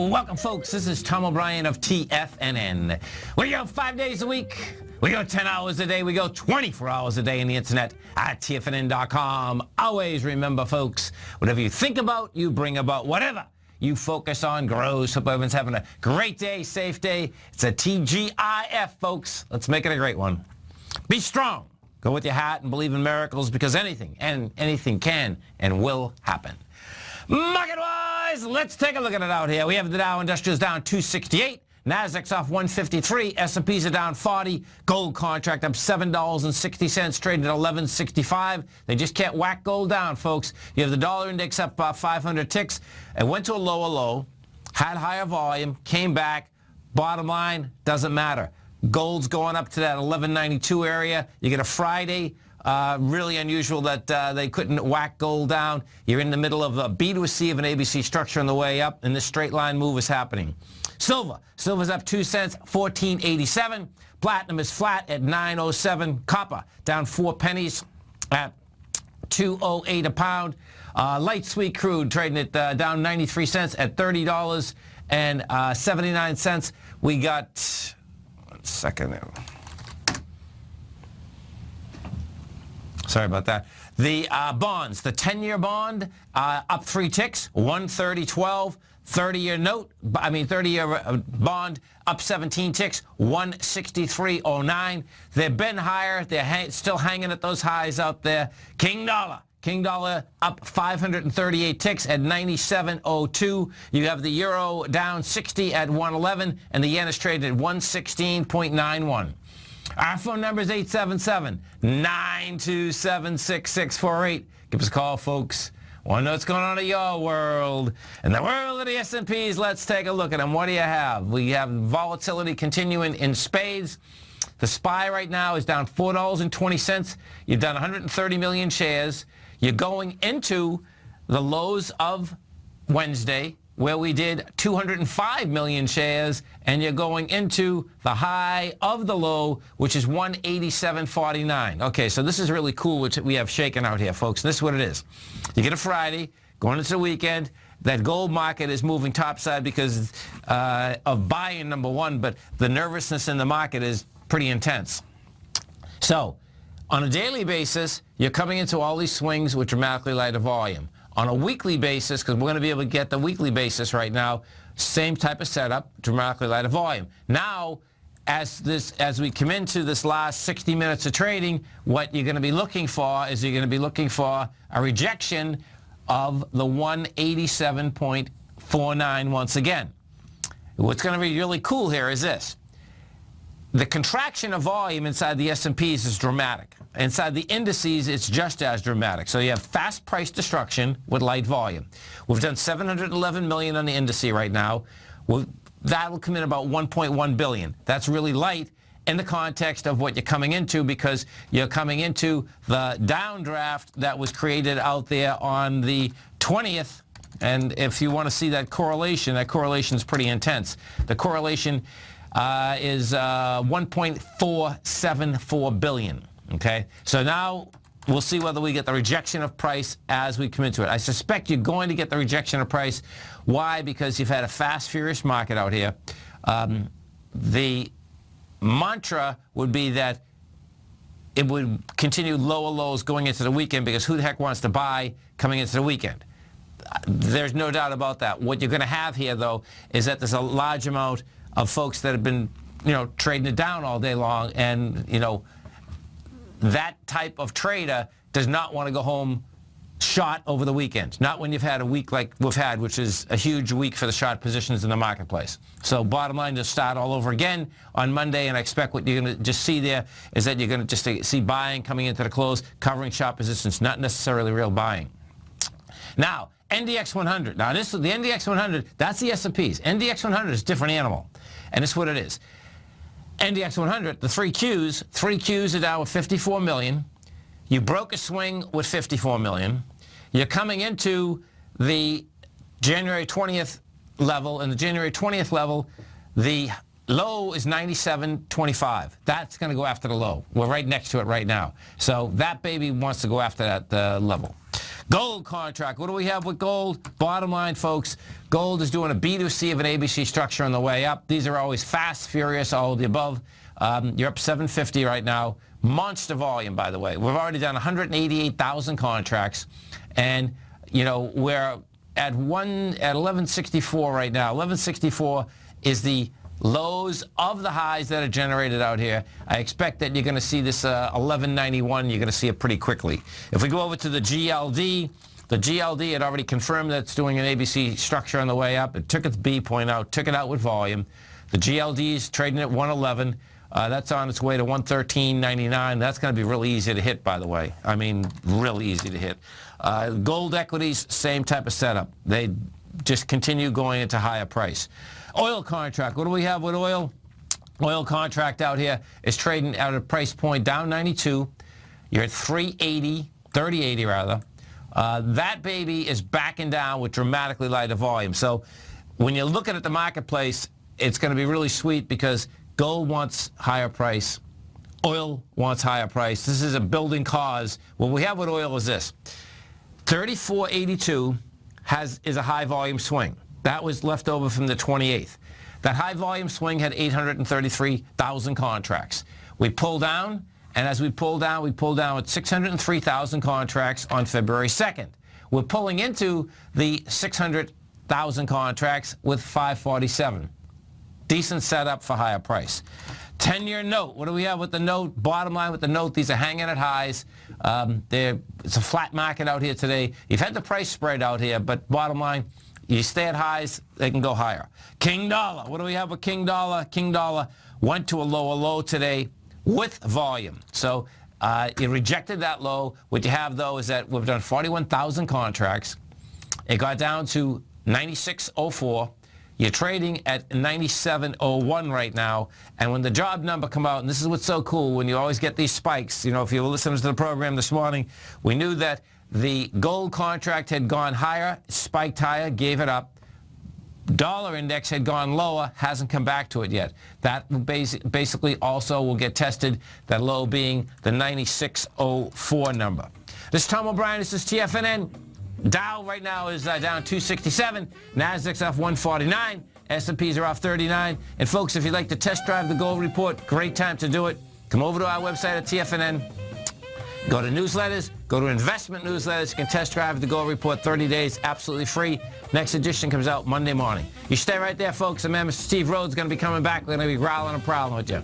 Welcome, folks. This is Tom O'Brien of TFNN. We go 5 days a week. We go 10 hours a day. We go 24 hours a day on the internet at TFNN.com. Always remember, folks, whatever you think about, you bring about. Whatever you focus on grows. Hope everyone's having a great day, safe day. It's a TGIF, folks. Let's make it a great one. Be strong. Go with your hat and believe in miracles, because anything can and will happen. Market-wise, let's take a look at it out here. We have the Dow Industrials down 268. Nasdaq's off 153. S&Ps are down 40. Gold contract up $7.60, trading at $11.65. They just can't whack gold down, folks. You have the dollar index up 500 ticks. It went to a lower low, had higher volume, came back. Bottom line, doesn't matter. Gold's going up to that 1192 area. You get a Friday. Really unusual that they couldn't whack gold down. You're in the middle of a B to a C of an ABC structure on the way up, and this straight line move is happening. Silver's up 2 cents, $14.87. Platinum is flat at $9.07. Copper down 4 pennies at $2.08 a pound. Light sweet crude trading at down 93 cents at $30.79. We got 1 second there. Sorry about that. The bonds, the 10-year bond up 3 ticks, 130.12. 30-year note, 30-year bond up 17 ticks, 163.09. They've been higher. They're still hanging at those highs out there. King dollar up 538 ticks at 97.02. You have the euro down 60 at 111, and the yen is traded at 116.91. Our phone number is 877-927-6648. Give us a call, folks. Want to know what's going on in your world. In the world of the S&Ps, let's take a look at them. What do you have? We have volatility continuing in spades. The SPY right now is down $4.20. You've done 130 million shares. You're going into the lows of Wednesday, where we did 205 million shares, and you're going into the high of the low, which is 187.49. Okay, so this is really cool, which we have shaken out here, folks. This is what it is. You get a Friday, going into the weekend. That gold market is moving topside because of buying, number one, but the nervousness in the market is pretty intense. So, on a daily basis, you're coming into all these swings with dramatically lighter volume. On a weekly basis, because we're going to be able to get the weekly basis right now, same type of setup, dramatically lighter volume. Now, as we come into this last 60 minutes of trading, what you're going to be looking for is you're going to be looking for a rejection of the 187.49 once again. What's going to be really cool here is this. The contraction of volume inside the S&Ps is dramatic. Inside the indices, it's just as dramatic. So you have fast price destruction with light volume. We've done 711 million on the indice right now. That'll come in about 1.1 billion. That's really light in the context of what you're coming into, because you're coming into the downdraft that was created out there on the 20th. And if you want to see that correlation is pretty intense. The correlation is 1.474 billion. Okay, so now we'll see whether we get the rejection of price as we come into it. I suspect you're going to get the rejection of price. Why? Because you've had a fast, furious market out here. The mantra would be that it would continue lower lows going into the weekend, because who the heck wants to buy coming into the weekend? There's no doubt about that. What you're going to have here, though, is that there's a large amount of folks that have been, trading it down all day long, and, that type of trader does not want to go home short over the weekend. Not when you've had a week like we've had, which is a huge week for the short positions in the marketplace. So bottom line, just start all over again on Monday, and I expect what you're going to just see there is that you're going to just see buying coming into the close, covering short positions, not necessarily real buying. Now, NDX 100. Now, the NDX 100, that's the S&Ps. NDX 100 is a different animal, and this is what it is. NDX 100, the 3 Qs are down with 54 million. You broke a swing with 54 million. You're coming into the January 20th level, and the January 20th level, the low is 97.25. That's going to go after the low. We're right next to it right now. So that baby wants to go after that level. Gold contract. What do we have with gold? Bottom line, folks, gold is doing a B2C of an ABC structure on the way up. These are always fast, furious, all of the above. You're up 750 right now. Monster volume, by the way. We've already done 188,000 contracts. And, you know, we're at 1164 right now. 1164 is the lows of the highs that are generated out here. I expect that you're going to see this 1191. You're going to see it pretty quickly. If we go over to the GLD, the GLD had already confirmed that it's doing an ABC structure on the way up. It took its B point out, took it out with volume. The GLD is trading at 111. That's on its way to 113.99. That's going to be really easy to hit, by the way. I mean, really easy to hit. Gold equities, same type of setup. They just continue going into higher price. Oil contract. What do we have with oil? Oil contract out here is trading at a price point down 92. You're at 380, 3080 rather. That baby is backing down with dramatically lighter volume. So when you're looking at the marketplace, it's going to be really sweet because gold wants higher price. Oil wants higher price. This is a building cause. What we have with oil is this. 3482 is a high volume swing. That was left over from the 28th. That high volume swing had 833,000 contracts. We pulled down, and as we pulled down with 603,000 contracts on February 2nd. We're pulling into the 600,000 contracts with 547. Decent setup for higher price. 10-year note. What do we have with the note? Bottom line with the note, these are hanging at highs. It's a flat market out here today. You've had the price spread out here, but bottom line, you stay at highs, they can go higher. King dollar. What do we have with King dollar? King dollar went to a lower low today with volume. So it rejected that low. What you have, though, is that we've done 41,000 contracts. It got down to 96.04. You're trading at 97.01 right now, and when the job number come out, and this is what's so cool, when you always get these spikes, you know, if you were listening to the program this morning, we knew that the gold contract had gone higher, spiked higher, gave it up. Dollar index had gone lower, hasn't come back to it yet. That basically also will get tested, that low being the 96.04 number. This is Tom O'Brien, this is TFNN. Dow right now is down 267. NASDAQ's off 149. S&Ps are off 39. And folks, if you'd like to test drive the gold report, great time to do it. Come over to our website at TFNN. Go to newsletters. Go to investment newsletters. You can test drive the gold report 30 days, absolutely free. Next edition comes out Monday morning. You stay right there, folks. And man, Mr. Steve Rhodes is going to be coming back. We're going to be growling and prowling with you.